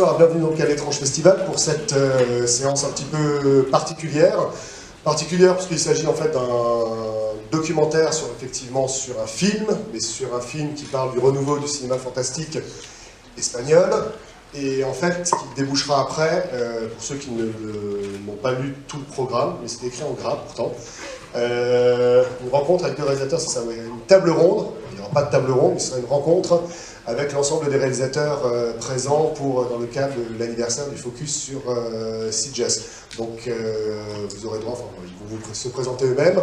bonsoir, bienvenue donc à l'Étrange Festival pour cette séance un petit peu particulière. Particulière parce qu'il s'agit en fait d'un documentaire effectivement sur un film, mais sur un film qui parle du renouveau du cinéma fantastique espagnol. Et en fait, ce qui débouchera après, pour ceux qui n'ont pas lu tout le programme, mais c'est écrit en gras pourtant, une rencontre avec deux réalisateurs, c'est ça, une table ronde. Il n'y aura pas de table ronde, mais ce sera une rencontre avec l'ensemble des réalisateurs présents dans le cadre de l'anniversaire du focus sur Sitges. Donc vous aurez droit, ils vont se présenter eux-mêmes,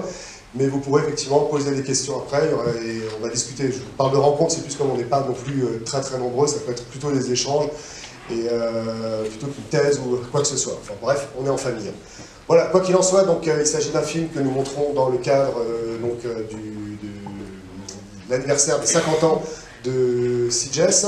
mais vous pourrez effectivement poser des questions après et on va discuter. Je parle de rencontre, c'est plus comme on n'est pas non plus très très nombreux, ça peut être plutôt des échanges et plutôt qu'une thèse ou quoi que ce soit. Enfin bref, on est en famille. Voilà, quoi qu'il en soit, donc il s'agit d'un film que nous montrons dans le cadre de l'anniversaire des 50 ans de Sitges.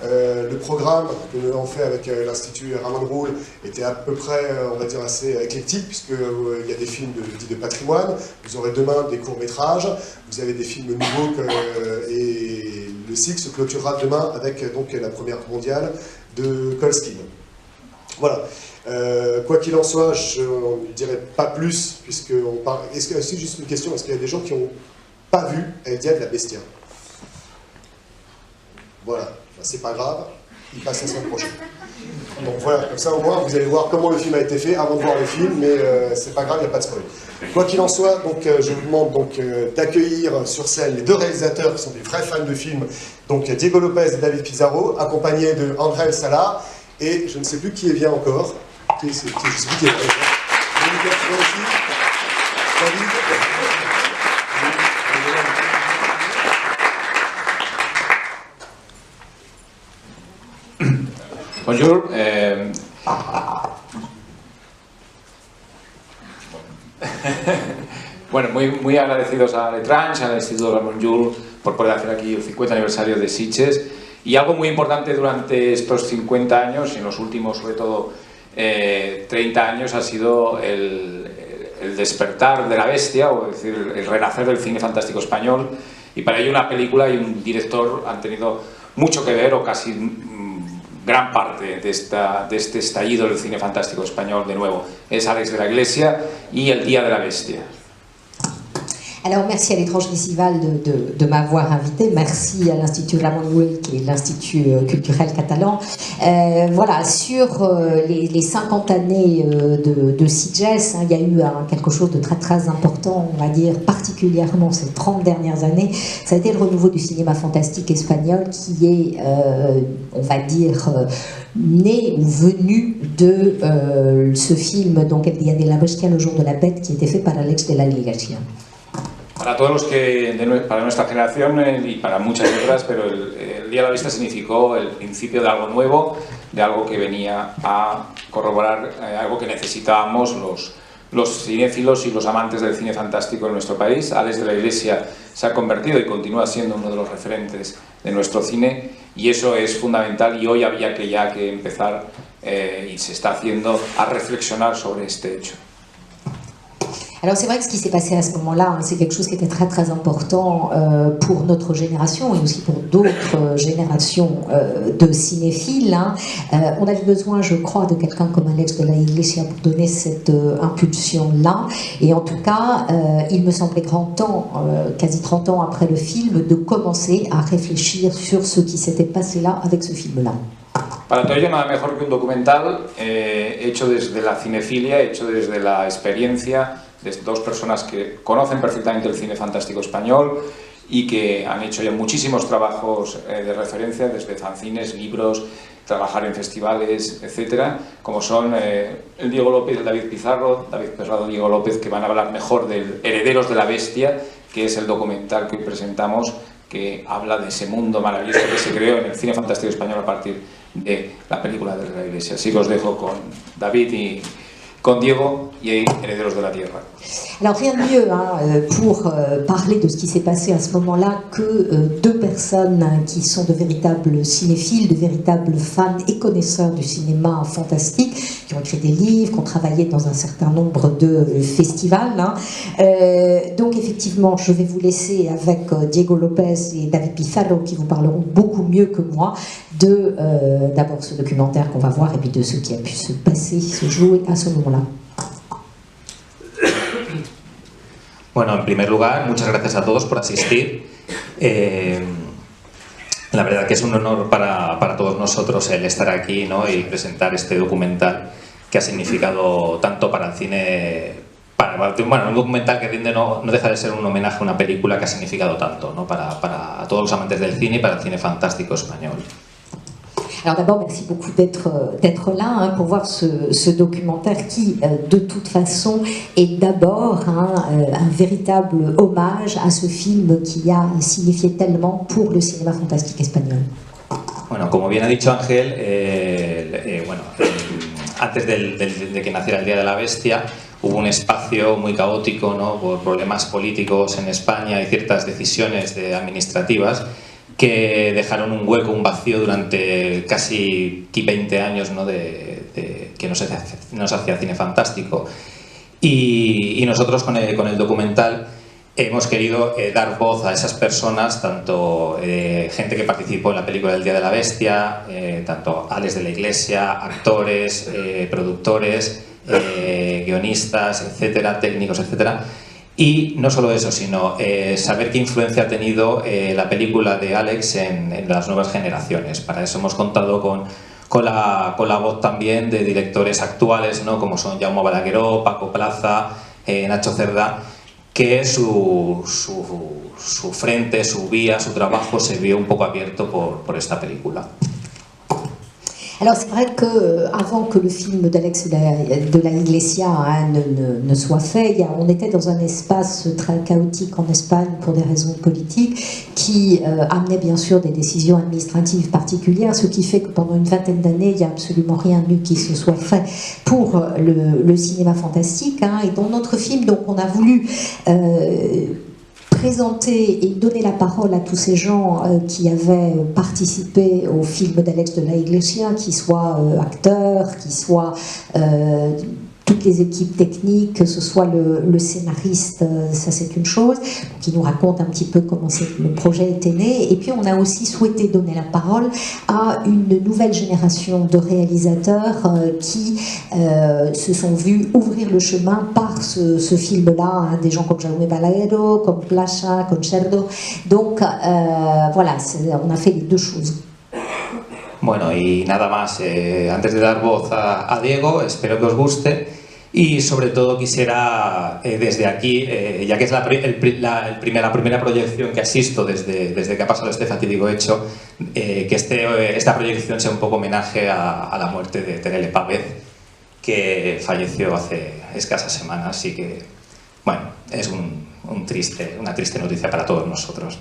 Le programme que nous avons fait avec l'Institut Ramon Llull était à peu près, on va dire, assez éclectique, puisqu'il y a des films dits de patrimoine, vous aurez demain des courts-métrages, vous avez des films nouveaux, et le cycle se clôturera demain avec donc, la première mondiale de Colskin. Voilà. Quoi qu'il en soit, je ne dirai pas plus, puisqu'on parle... C'est juste une question, est-ce qu'il y a des gens qui n'ont pas vu El Dia de la Bestia? Voilà. C'est pas grave, il passe la semaine prochaine. Donc voilà, comme ça au moins vous allez voir comment le film a été fait avant de voir le film, mais c'est pas grave, il n'y a pas de spoil. Quoi qu'il en soit, donc, je vous demande d'accueillir sur scène les deux réalisateurs qui sont des vrais fans de films, donc Diego Lopez et David Pizarro, accompagnés de André Sala, et je ne sais plus qui vient encore. Je ne sais plus qui est là. David. Bonjour. Bueno, muy agradecidos a Letrange, al Instituto Ramon Llull, por poder hacer aquí el 50 aniversario de Sitges. Y algo muy importante durante estos 50 años, y en los últimos, sobre todo, 30 años, ha sido el despertar de la bestia, o decir, el renacer del cine fantástico español. Y para ello una película y un director han tenido mucho que ver, o casi gran parte de este estallido del cine fantástico español, de nuevo, es Alex de la Iglesia y El Día de la Bestia. Alors merci à l'Étrange Festival de m'avoir invité, merci à l'Institut Ramon Llull qui est l'Institut culturel catalan. Voilà, sur les 50 années de Sitges, il y a eu quelque chose de très très important, on va dire particulièrement ces 30 dernières années, ça a été le renouveau du cinéma fantastique espagnol qui est, on va dire, né ou venu de ce film, donc El Día de la Bestia, le jour de la bête, qui était fait par Alex de la Iglesia. Para todos los que, para nuestra generación y para muchas otras, pero el Día de la Bestia significó el principio de algo nuevo, de algo que venía a corroborar algo que necesitábamos los cinéfilos y los amantes del cine fantástico en nuestro país. Alex de la Iglesia se ha convertido y continúa siendo uno de los referentes de nuestro cine, y eso es fundamental, y hoy había que empezar, y se está haciendo, a reflexionar sobre este hecho. Alors c'est vrai que ce qui s'est passé à ce moment-là, c'est quelque chose qui était très très important pour notre génération et aussi pour d'autres générations de cinéphiles. On avait besoin, je crois, de quelqu'un comme Alex de la Iglesia pour donner cette impulsion-là. Et en tout cas, il me semblait grand temps, quasi 30 ans après le film, de commencer à réfléchir sur ce qui s'était passé là avec ce film-là. Para todo ello, nada mejor que un documental hecho desde la cinefilia, hecho desde la experiencia de dos personas que conocen perfectamente el cine fantástico español y que han hecho ya muchísimos trabajos de referencia, desde fanzines, libros, trabajar en festivales, etcétera, como son el Diego López y el David Pizarro, David Perrado y Diego López, que van a hablar mejor del Herederos de la Bestia, que es el documental que hoy presentamos, que habla de ese mundo maravilloso que se creó en el cine fantástico español a partir de la película de la Iglesia. Así que os dejo con David y con Diego y Herederos de la Tierra. Alors rien de mieux pour parler de ce qui s'est passé à ce moment-là que deux personnes qui sont de véritables cinéphiles, de véritables fans et connaisseurs du cinéma fantastique, qui ont écrit des livres, qui ont travaillé dans un certain nombre de festivals. Donc effectivement, je vais vous laisser avec Diego Lopez et David Pizarro qui vous parleront beaucoup mieux que moi d'abord ce documentaire qu'on va voir et puis de ce qui a pu se passer, se jouer à ce moment-là. Bueno, en primer lugar, muchas gracias a todos por asistir. La verdad que es un honor para todos nosotros el estar aquí, ¿no? Y presentar este documental que ha significado tanto para el cine, bueno, un documental que rinde no deja de ser un homenaje a una película que ha significado tanto, ¿no? Para todos los amantes del cine y para el cine fantástico español. Alors d'abord, merci beaucoup d'être là hein, pour voir ce documentaire qui, de toute façon, est d'abord un véritable hommage à ce film qui a signifié tellement pour le cinéma fantastique espagnol. Bueno, como bien ha dicho Ángel, antes de que naciera el Día de la Bestia, hubo un espacio muy caótico, ¿no? Por problemas políticos en España y ciertas decisiones administrativas que dejaron un hueco, un vacío durante casi 20 años, ¿no? Que no se hacía cine fantástico. Y nosotros con el documental hemos querido dar voz a esas personas, tanto gente que participó en la película del Día de la Bestia, tanto Alex de la Iglesia, actores, productores, guionistas, etcétera, técnicos, etcétera. Y no solo eso, sino saber qué influencia ha tenido la película de Alex en las nuevas generaciones. Para eso hemos contado con la voz también de directores actuales, ¿no? Como son Jaume Balagueró, Paco Plaza, Nacho Cerdá, que su frente, su vía, su trabajo se vio un poco abierto por esta película. Alors c'est vrai qu'avant que le film d'Alex de la Iglesia ne soit fait, on était dans un espace très chaotique en Espagne pour des raisons politiques qui amenait bien sûr des décisions administratives particulières, ce qui fait que pendant une vingtaine d'années, il n'y a absolument rien eu qui se soit fait pour le cinéma fantastique. Et dans notre film, donc, on a voulu présenter et donner la parole à tous ces gens qui avaient participé au film d'Alex de la Iglesia, qui soient acteurs, qui soient toutes les équipes techniques, que ce soit le scénariste, ça c'est une chose, qui nous raconte un petit peu comment le projet était né. Et puis on a aussi souhaité donner la parole à une nouvelle génération de réalisateurs qui se sont vus ouvrir le chemin par ce film-là, des gens comme Jaume Balagueró, comme Plaza, comme Cerdo. Donc voilà, on a fait les deux choses. Bueno, y nada más, antes de dar voz a Diego, espero que os guste y sobre todo quisiera desde aquí, ya que es la primera proyección que asisto desde que ha pasado este fatídico hecho, que esta proyección sea un poco homenaje a la muerte de Terele Pávez, que falleció hace escasas semanas, así que, bueno, es una triste noticia para todos nosotros.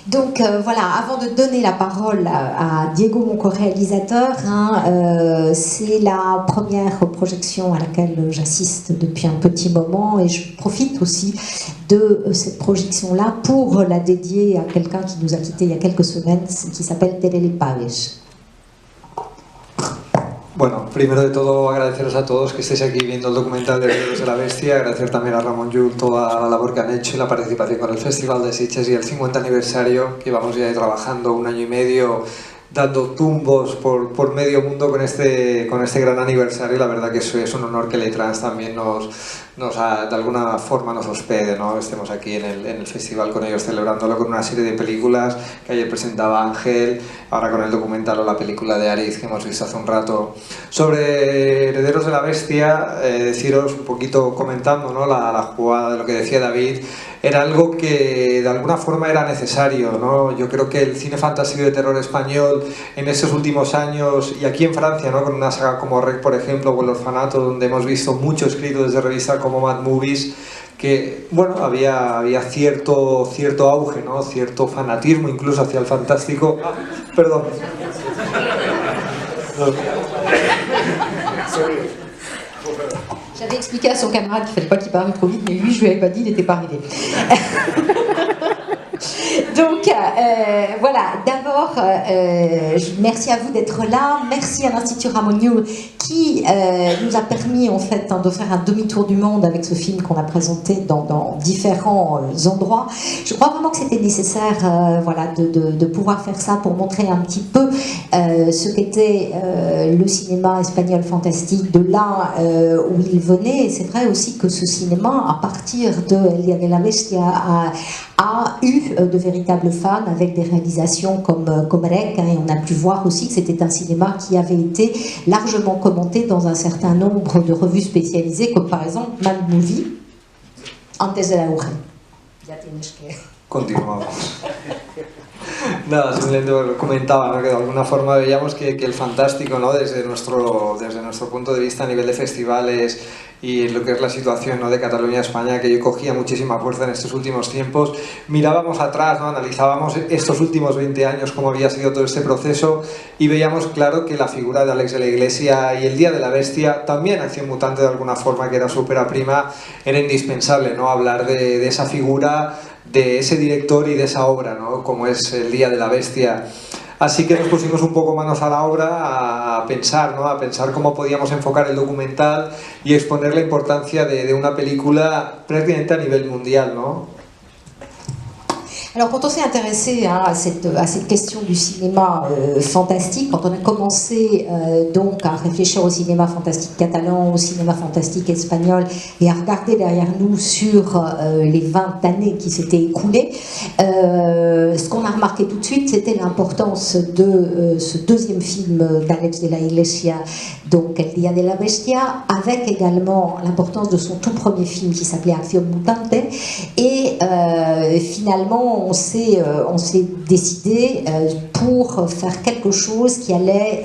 Donc voilà, avant de donner la parole à Diego, mon co-réalisateur, c'est la première projection à laquelle j'assiste depuis un petit moment et je profite aussi de cette projection-là pour la dédier à quelqu'un qui nous a quittés il y a quelques semaines, qui s'appelle Terele Pávez. Bueno, primero de todo agradeceros a todos que estéis aquí viendo el documental de Herederos de la Bestia, agradecer también a Ramón Llull toda la labor que han hecho y la participación con el Festival de Sitges y el 50 aniversario, que llevamos ya trabajando 1 año y medio dando tumbos por medio mundo con este gran aniversario. La verdad que es un honor que Letrans también de alguna forma nos hospede, ¿no? Estemos aquí en el festival con ellos celebrándolo con una serie de películas que ayer presentaba Ángel, ahora con el documental o la película de Ariz que hemos visto hace un rato. Sobre Herederos de la Bestia, deciros un poquito comentando, ¿no? la jugada de lo que decía David, era algo que de alguna forma era necesario, ¿no? Yo creo que el cine fantástico de terror español en estos últimos años, y aquí en Francia, ¿no? Con una saga como REC, por ejemplo, o El Orfanato, donde hemos visto mucho escrito desde revistas como Mad Movies, que bueno, había cierto auge, ¿no? Cierto fanatismo incluso hacia el fantástico. Perdón. J'avais expliqué à son camarade qu'il ne fallait pas qu'il parle trop vite, mais lui, je lui avais pas dit, il n'était pas arrivé. Donc voilà, d'abord, merci à vous d'être là, merci à l'Institut Ramon Llull qui nous a permis en fait de faire un demi-tour du monde avec ce film qu'on a présenté dans différents endroits. Je crois vraiment que c'était nécessaire voilà, de pouvoir faire ça pour montrer un petit peu ce qu'était le cinéma espagnol fantastique, de là où il venait. Et c'est vrai aussi que ce cinéma, à partir de El Día de la Bestia, a eu de véritables fans avec des réalisations comme Rec, et on a pu voir aussi que c'était un cinéma qui avait été largement commenté dans un certain nombre de revues spécialisées, comme par exemple Mad Movie, antes de la auge. Ya tienes que... Continuamos. Nada, simplemente comentaba, ¿no? Que de alguna forma veíamos que el fantástico, ¿no? desde nuestro punto de vista a nivel de festivales y lo que es la situación, ¿no? de Cataluña, España, que yo cogía muchísima fuerza en estos últimos tiempos. Mirábamos atrás, ¿no? Analizábamos estos últimos 20 años, cómo había sido todo este proceso, y veíamos claro que la figura de Àlex de la Iglesia y El Día de la Bestia, también Acción Mutante de alguna forma, que era su ópera prima, era indispensable, ¿no? Hablar de esa figura, de ese director y de esa obra, ¿no? Como es El Día de la Bestia. Así que nos pusimos un poco manos a la obra a pensar, ¿no? A pensar cómo podíamos enfocar el documental y exponer la importancia de una película prácticamente a nivel mundial, ¿no? Alors quand on s'est intéressé à cette question du cinéma fantastique, quand on a commencé donc à réfléchir au cinéma fantastique catalan, au cinéma fantastique espagnol et à regarder derrière nous sur les 20 années qui s'étaient écoulées, ce qu'on a remarqué tout de suite, c'était l'importance de ce deuxième film d'Àlex de la Iglesia, donc El Día de la Bestia, avec également l'importance de son tout premier film qui s'appelait Acción Mutante, et finalement on s'est décidé pour faire quelque chose qui allait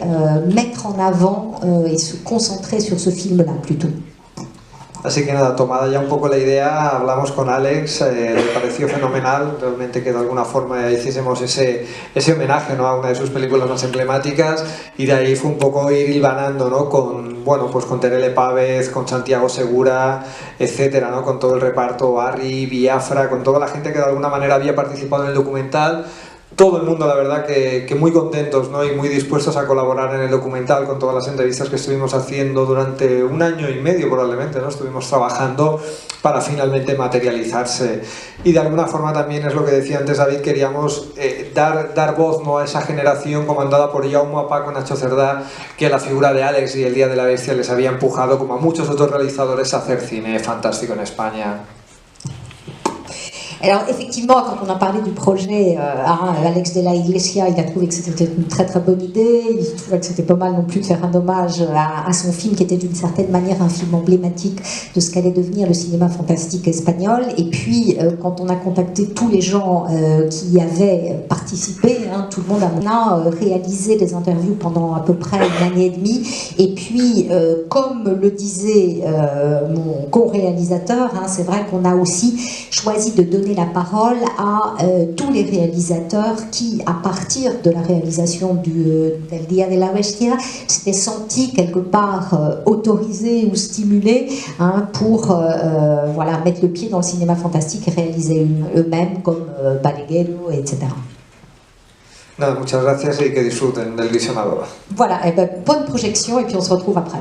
mettre en avant et se concentrer sur ce film-là plutôt. Así que nada, tomada ya un poco la idea, hablamos con Àlex, le pareció fenomenal realmente que de alguna forma hiciésemos ese homenaje, ¿no? a una de sus películas más emblemáticas, y de ahí fue un poco ir hilvanando, ¿no? con Terele Pávez, con Santiago Segura, etcétera, ¿no? Con todo el reparto, Arri, Biafra, con toda la gente que de alguna manera había participado en el documental. Todo el mundo, la verdad, que muy contentos, ¿no? Y muy dispuestos a colaborar en el documental con todas las entrevistas que estuvimos haciendo durante 1 año y medio probablemente, ¿no? Estuvimos trabajando para finalmente materializarse. Y de alguna forma también es lo que decía antes David, queríamos dar voz, ¿no? a esa generación comandada por Jaume, Paco, Nacho Cerdá, que la figura de Àlex y El Día de la Bestia les había empujado, como a muchos otros realizadores, a hacer cine fantástico en España. Alors effectivement, quand on a parlé du projet à Àlex de la Iglesia, il a trouvé que c'était une très très bonne idée, il trouvait que c'était pas mal non plus de faire un hommage à son film qui était d'une certaine manière un film emblématique de ce qu'allait devenir le cinéma fantastique espagnol. Et puis quand on a contacté tous les gens qui avaient participé, hein, tout le monde a réalisé des interviews pendant à peu près 1 année et demie. Et puis comme le disait mon co-réalisateur, hein, c'est vrai qu'on a aussi choisi de donner la parole à tous les réalisateurs qui, à partir de la réalisation del Día de la Bestia, s'étaient sentis quelque part autorisés ou stimulés, hein, pour voilà, mettre le pied dans le cinéma fantastique et réaliser eux-mêmes, comme Balaguerro, etc. Nada, muchas gracias y que disfruten del visionado. Voilà, et ben, bonne projection et puis on se retrouve après.